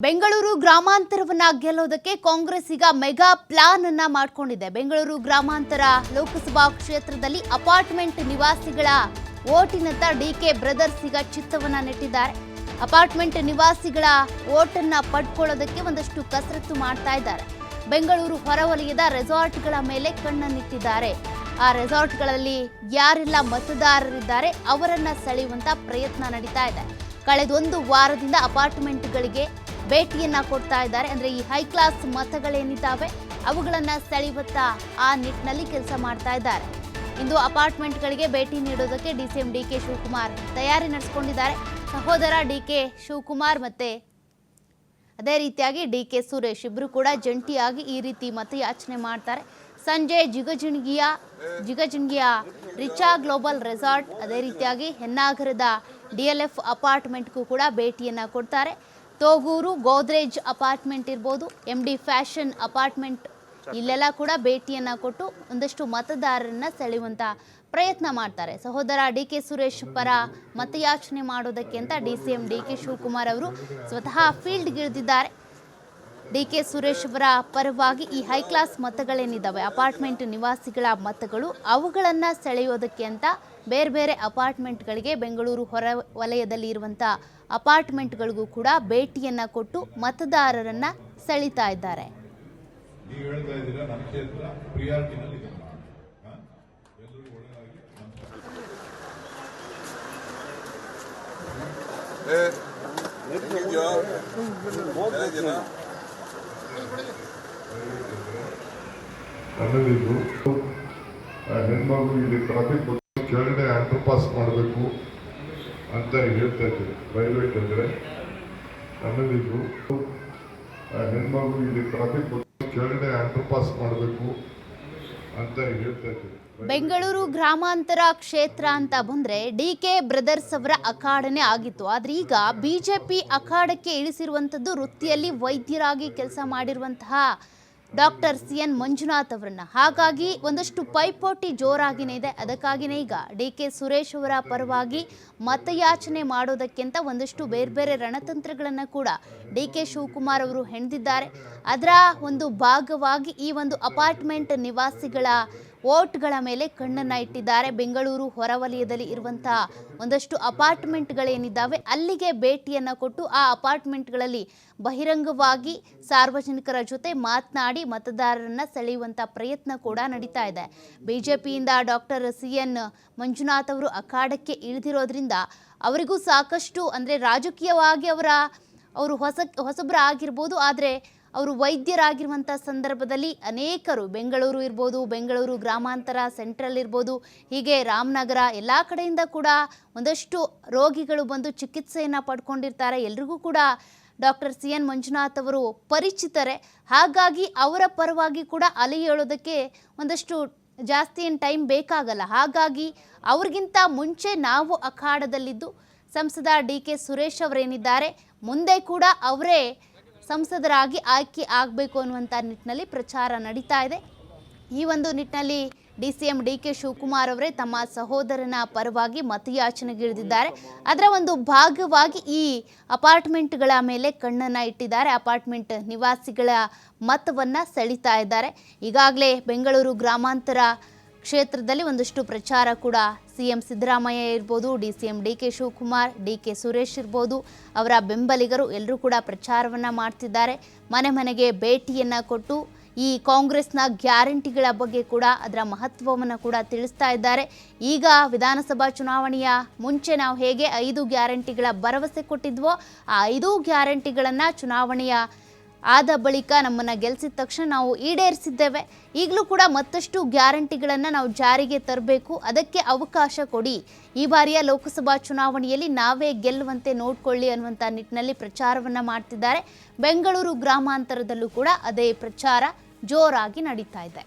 ಬೆಂಗಳೂರು ಗ್ರಾಮಾಂತರವನ್ನ ಗೆಲ್ಲೋದಕ್ಕೆ ಕಾಂಗ್ರೆಸ್ ಈಗ mega plan ಅನ್ನ ಮಾಡಿಕೊಂಡಿದೆ. ಬೆಂಗಳೂರು ಗ್ರಾಮಾಂತರ ಲೋಕಸಭಾ ಕ್ಷೇತ್ರದಲ್ಲಿ ಅಪಾರ್ಟ್ಮೆಂಟ್ ನಿವಾಸಿಗಳ ಓಟಿನತ್ತ ಡಿಕೆ ಬ್ರದರ್ಸ್ ಈಗ ಚಿತ್ತವನ್ನ ನೆಟ್ಟಿದ್ದಾರೆ. ಅಪಾರ್ಟ್ಮೆಂಟ್ ನಿವಾಸಿಗಳ ಓಟನ್ನ ಪಡ್ಕೊಳ್ಳೋದಕ್ಕೆ ಒಂದಷ್ಟು ಕಸರತ್ತು ಮಾಡ್ತಾ ಇದ್ದಾರೆ. ಬೆಂಗಳೂರು ಹೊರವಲಯದ ರೆಸಾರ್ಟ್ಗಳ ಮೇಲೆ ಕಣ್ಣನ್ನಿಟ್ಟಿದ್ದಾರೆ. ಆ ರೆಸಾರ್ಟ್ಗಳಲ್ಲಿ ಯಾರೆಲ್ಲ ಮತದಾರರಿದ್ದಾರೆ ಅವರನ್ನ ಸೆಳೆಯುವಂತ ಪ್ರಯತ್ನ ನಡೀತಾ ಇದೆ. ಕಳೆದೊಂದು ವಾರದಿಂದ ಅಪಾರ್ಟ್ಮೆಂಟ್ಗಳಿಗೆ ಭೇಟಿಯನ್ನ ಕೊಡ್ತಾ ಇದ್ದಾರೆ. ಅಂದ್ರೆ ಈ ಹೈ ಕ್ಲಾಸ್ ಮತಗಳೇನಿದ್ದಾವೆ ಅವುಗಳನ್ನ ಸೆಳೆಯುತ್ತಾ ಆ ನಿಟ್ಟಿನಲ್ಲಿ ಕೆಲಸ ಮಾಡ್ತಾ ಇದ್ದಾರೆ. ಇಂದು ಅಪಾರ್ಟ್ಮೆಂಟ್ಗಳಿಗೆ ಭೇಟಿ ನೀಡೋದಕ್ಕೆ ಡಿಸಿಎಂ ಡಿಕೆ ಶಿವಕುಮಾರ್ ತಯಾರಿ ನಡೆಸಿಕೊಂಡಿದ್ದಾರೆ. ಸಹೋದರ ಡಿಕೆ ಶಿವಕುಮಾರ್ ಮತ್ತೆ ಅದೇ ರೀತಿಯಾಗಿ ಡಿಕೆ ಸುರೇಶ್ ಇಬ್ರು ಕೂಡ ಜಂಟಿಯಾಗಿ ಈ ರೀತಿ ಮತಯಾಚನೆ ಮಾಡ್ತಾರೆ. ಸಂಜೆ ಜಿಗಜಿಣಗಿಯ ರಿಚಾ ಗ್ಲೋಬಲ್ ರೆಸಾರ್ಟ್, ಅದೇ ರೀತಿಯಾಗಿ ಹೆನ್ನಾಗರದ ಡಿಎಲ್ಎಫ್ ಅಪಾರ್ಟ್ಮೆಂಟ್ಗೂ ಕೂಡ ಭೇಟಿಯನ್ನ ಕೊಡ್ತಾರೆ. ತೋಗೂರು ಗೋದ್ರೇಜ್ ಅಪಾರ್ಟ್ಮೆಂಟ್ ಇರ್ಬೋದು, MD ಫ್ಯಾಷನ್ ಅಪಾರ್ಟ್ಮೆಂಟ್, ಇಲ್ಲೆಲ್ಲ ಕೂಡ ಭೇಟಿಯನ್ನ ಕೊಟ್ಟು ಒಂದಷ್ಟು ಮತದಾರರನ್ನ ಸೆಳೆಯುವಂತ ಪ್ರಯತ್ನ ಮಾಡ್ತಾರೆ. ಸಹೋದರ ಡಿಕೆ ಸುರೇಶ್ ಪರ ಮತಯಾಚನೆ ಮಾಡೋದಕ್ಕೆ ಅಂತ ಡಿಸಿಎಂ ಡಿಕೆ ಶಿವಕುಮಾರ್ ಅವರು ಸ್ವತಃ ಫೀಲ್ಡ್ಗಿಳಿದಿದ್ದಾರೆ. ಡಿಕೆ ಸುರೇಶ್ ಅವರ ಪರವಾಗಿ ಈ ಹೈ ಕ್ಲಾಸ್ ಮತಗಳೇನಿದ್ದಾವೆ ಅಪಾರ್ಟ್ಮೆಂಟ್ ನಿವಾಸಿಗಳ ಮತಗಳು, ಅವುಗಳನ್ನ ಸೆಳೆಯೋದಕ್ಕೆ ಅಂತ ಬೇರೆ ಬೇರೆ ಅಪಾರ್ಟ್ಮೆಂಟ್ಗಳಿಗೆ, ಬೆಂಗಳೂರು ಹೊರ ವಲಯದಲ್ಲಿ ಇರುವಂಥ ಅಪಾರ್ಟ್ಮೆಂಟ್ಗಳಿಗೂ ಕೂಡ ಭೇಟಿಯನ್ನ ಕೊಟ್ಟು ಮತದಾರರನ್ನ ಸೆಳೀತಾ ಇದ್ದಾರೆ. ಹೆಣ್ಮಗು ಇಲ್ಲಿ ಟ್ರಾಫಿಕ್ ಕೆಳಗಡೆ ಅಂಡರ್ ಪಾಸ್ ಮಾಡಬೇಕು ಅಂತ ಹೇಳ್ತಾ ಇದ್ರು. ಪ್ರೈವೇಟ್ ಅಂದರೆ ನನ್ನದಿದ್ರು ಹೆಣ್ಮಗು ಇಲ್ಲಿ ಟ್ರಾಫಿಕ್ ಕೆಳಗಡೆ ಅಂಡರ್ ಪಾಸ್ ಮಾಡಬೇಕು ಅಂತ ಹೇಳ್ತಾ ಇದ್ರು. ಬೆಂಗಳೂರು ಗ್ರಾಮಾಂತರ ಕ್ಷೇತ್ರ ಅಂತ ಬಂದ್ರೆ ಡಿಕೆ ಬ್ರದರ್ಸ್ ಅವರ ಅಖಾಡನೆ ಆಗಿತ್ತು. ಆದ್ರೆ ಈಗ ಬಿಜೆಪಿ ಅಖಾಡಕ್ಕೆ ಇಳಿಸಿರುವಂತದ್ದು ವೃತ್ತಿಯಲ್ಲಿ ವೈದ್ಯರಾಗಿ ಕೆಲಸ ಮಾಡಿರುವಂತಹ ಡಾಕ್ಟರ್ CN ಮಂಜುನಾಥ್ ಅವರನ್ನ. ಹಾಗಾಗಿ ಒಂದಷ್ಟು ಪೈಪೋಟಿ ಜೋರಾಗಿನೇ ಇದೆ. ಅದಕ್ಕಾಗಿನೇ ಈಗ ಡಿಕೆ ಸುರೇಶ್ ಅವರ ಪರವಾಗಿ ಮತಯಾಚನೆ ಮಾಡೋದಕ್ಕಿಂತ ಒಂದಷ್ಟು ಬೇರೆ ಬೇರೆ ರಣತಂತ್ರಗಳನ್ನು ಕೂಡ ಡಿಕೆ ಶಿವಕುಮಾರ್ ಅವರು ಹೆಣೆದಿದ್ದಾರೆ. ಅದರ ಒಂದು ಭಾಗವಾಗಿ ಈ ಒಂದು ಅಪಾರ್ಟ್ಮೆಂಟ್ ನಿವಾಸಿಗಳ ಓಟ್ಗಳ ಮೇಲೆ ಕಣ್ಣನ್ನ ಇಟ್ಟಿದ್ದಾರೆ. ಬೆಂಗಳೂರು ಹೊರವಲಯದಲ್ಲಿ ಇರುವಂತಹ ಒಂದಷ್ಟು ಅಪಾರ್ಟ್ಮೆಂಟ್ಗಳೇನಿದ್ದಾವೆ ಅಲ್ಲಿಗೆ ಭೇಟಿಯನ್ನ ಕೊಟ್ಟು ಆ ಅಪಾರ್ಟ್ಮೆಂಟ್ಗಳಲ್ಲಿ ಬಹಿರಂಗವಾಗಿ ಸಾರ್ವಜನಿಕರ ಜೊತೆ ಮಾತನಾಡಿ ಮತದಾರರನ್ನ ಸೆಳೆಯುವಂತ ಪ್ರಯತ್ನ ಕೂಡ ನಡೀತಾ ಇದೆ. ಬಿಜೆಪಿಯಿಂದ ಡಾಕ್ಟರ್ CN ಮಂಜುನಾಥ್ ಅವರು ಅಖಾಡಕ್ಕೆ ಇಳಿದಿರೋದ್ರಿಂದ ಅವರಿಗೂ ಸಾಕಷ್ಟು ಅಂದ್ರೆ ರಾಜಕೀಯವಾಗಿ ಅವರು ಹೊಸಬ್ರ ಆಗಿರ್ಬೋದು, ಆದರೆ ಅವರು ವೈದ್ಯರಾಗಿರುವಂಥ ಸಂದರ್ಭದಲ್ಲಿ ಅನೇಕರು ಬೆಂಗಳೂರು ಇರ್ಬೋದು, ಬೆಂಗಳೂರು ಗ್ರಾಮಾಂತರ, ಸೆಂಟ್ರಲ್ ಇರ್ಬೋದು, ಹೀಗೆ ರಾಮನಗರ ಎಲ್ಲ ಕಡೆಯಿಂದ ಕೂಡ ಒಂದಷ್ಟು ರೋಗಿಗಳು ಬಂದು ಚಿಕಿತ್ಸೆಯನ್ನು ಪಡ್ಕೊಂಡಿರ್ತಾರೆ. ಎಲ್ರಿಗೂ ಕೂಡ ಡಾಕ್ಟರ್ CN ಮಂಜುನಾಥ್ ಅವರು ಪರಿಚಿತರೆ. ಹಾಗಾಗಿ ಅವರ ಪರವಾಗಿ ಕೂಡ ಅಲೆ ಏಳೋದಕ್ಕೆ ಒಂದಷ್ಟು ಜಾಸ್ತಿ ಏನು ಟೈಮ್ ಬೇಕಾಗಲ್ಲ. ಹಾಗಾಗಿ ಅವ್ರಿಗಿಂತ ಮುಂಚೆ ನಾವು ಅಖಾಡದಲ್ಲಿದ್ದು ಸಂಸದ ಡಿಕೆ ಸುರೇಶ್ ಅವರೇನಿದ್ದಾರೆ ಮುಂದೆ ಕೂಡ ಅವರೇ ಸಂಸದರಾಗಿ ಆಯ್ಕೆ ಆಗಬೇಕು ಅನ್ನುವಂಥ ನಿಟ್ಟಿನಲ್ಲಿ ಪ್ರಚಾರ ನಡೀತಾ ಇದೆ. ಈ ಒಂದು ನಿಟ್ಟಿನಲ್ಲಿ ಡಿಸಿಎಂ ಡಿಕೆ ಶಿವಕುಮಾರ್ ಅವರೇ ತಮ್ಮ ಸಹೋದರನ ಪರವಾಗಿ ಮತಯಾಚನೆಗಿಳಿದಿದ್ದಾರೆ. ಅದರ ಒಂದು ಭಾಗವಾಗಿ ಈ ಅಪಾರ್ಟ್ಮೆಂಟ್ಗಳ ಮೇಲೆ ಕಣ್ಣನ್ನು ಇಟ್ಟಿದ್ದಾರೆ. ಅಪಾರ್ಟ್ಮೆಂಟ್ ನಿವಾಸಿಗಳ ಮತವನ್ನು ಸೆಳೀತಾ ಇದ್ದಾರೆ. ಈಗಾಗಲೇ ಬೆಂಗಳೂರು ಗ್ರಾಮಾಂತರ ಕ್ಷೇತ್ರದಲ್ಲಿ ಒಂದಷ್ಟು ಪ್ರಚಾರ ಕೂಡ CM ಸಿದ್ದರಾಮಯ್ಯ ಇರ್ಬೋದು, DCM DK Shivakumar, DK Suresh ಇರ್ಬೋದು, ಅವರ ಬೆಂಬಲಿಗರು ಎಲ್ಲರೂ ಕೂಡ ಪ್ರಚಾರವನ್ನು ಮಾಡ್ತಿದ್ದಾರೆ. ಮನೆ ಮನೆಗೆ ಭೇಟಿಯನ್ನು ಕೊಟ್ಟು ಈ ಕಾಂಗ್ರೆಸ್ನ ಗ್ಯಾರಂಟಿಗಳ ಬಗ್ಗೆ ಕೂಡ ಅದರ ಮಹತ್ವವನ್ನು ಕೂಡ ತಿಳಿಸ್ತಾ ಇದ್ದಾರೆ. ಈಗ ವಿಧಾನಸಭಾ ಚುನಾವಣೆಯ ಮುಂಚೆ ನಾವು ಹೇಗೆ 5 ಗ್ಯಾರಂಟಿಗಳ ಭರವಸೆ ಕೊಟ್ಟಿದ್ವೋ ಆ 5 ಗ್ಯಾರಂಟಿಗಳನ್ನು ಚುನಾವಣೆಯ ಆದ ಬಳಿಕ ನಮ್ಮನ್ನು ಗೆಲ್ಲಿಸಿದ ತಕ್ಷಣ ನಾವು ಈಡೇರಿಸಿದ್ದೇವೆ. ಈಗಲೂ ಕೂಡ ಮತ್ತಷ್ಟು ಗ್ಯಾರಂಟಿಗಳನ್ನು ನಾವು ಜಾರಿಗೆ ತರಬೇಕು, ಅದಕ್ಕೆ ಅವಕಾಶ ಕೊಡಿ, ಈ ಬಾರಿಯ ಲೋಕಸಭಾ ಚುನಾವಣೆಯಲ್ಲಿ ನಾವೇ ಗೆಲ್ಲುವಂತೆ ನೋಡ್ಕೊಳ್ಳಿ ಅನ್ನುವಂಥ ನಿಟ್ಟಿನಲ್ಲಿ ಪ್ರಚಾರವನ್ನು ಮಾಡ್ತಿದ್ದಾರೆ. ಬೆಂಗಳೂರು ಗ್ರಾಮಾಂತರದಲ್ಲೂ ಕೂಡ ಅದೇ ಪ್ರಚಾರ ಜೋರಾಗಿ ನಡೀತಾ ಇದೆ.